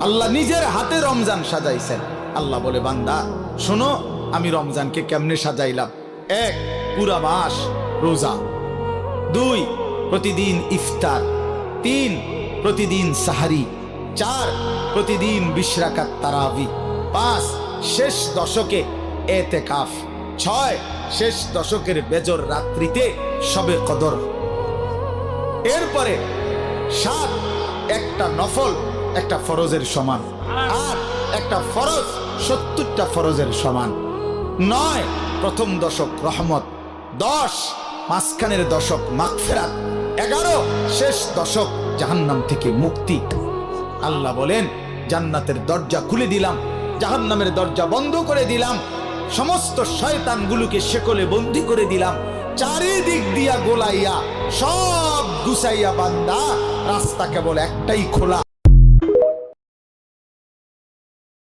আল্লাহ নিজের হাতে রমজান সাজাইছেন। আল্লাহ বলে, বান্দা শোনো আমি রমজানকে কেমনে সাজাইলাম। 1, পুরা মাস রোজা। 2, প্রতিদিন ইফতার। 3, প্রতিদিন সাহারি। 4, প্রতিদিন 20 রাকাত তারাবি। 5, শেষ দশকে এতেকাফ। 6, শেষ দশকের বেজর রাত্রিতে শবে কদর। এরপরে 7, একটা নফল একটা ফরজের সমান। 8, একটা ফরজ 70টা ফরজের সমান। 9, প্রথম দশক রহমত। 10, মাঝখানের দশক মাগফিরাত। 11, শেষ দশক জাহান্নাম থেকে মুক্তি। আল্লাহ বলেন, জান্নাতের দরজা খুলে দিলাম, জাহান্নামের দরজা বন্ধ করে দিলাম, সমস্ত শয়তানগুলোকে শেকলে বন্দী করে দিলাম, চারিদিক দিয়া গোলাইয়া সব গুছাইয়া বান্দা রাস্তা কেবল একটাই খোলা।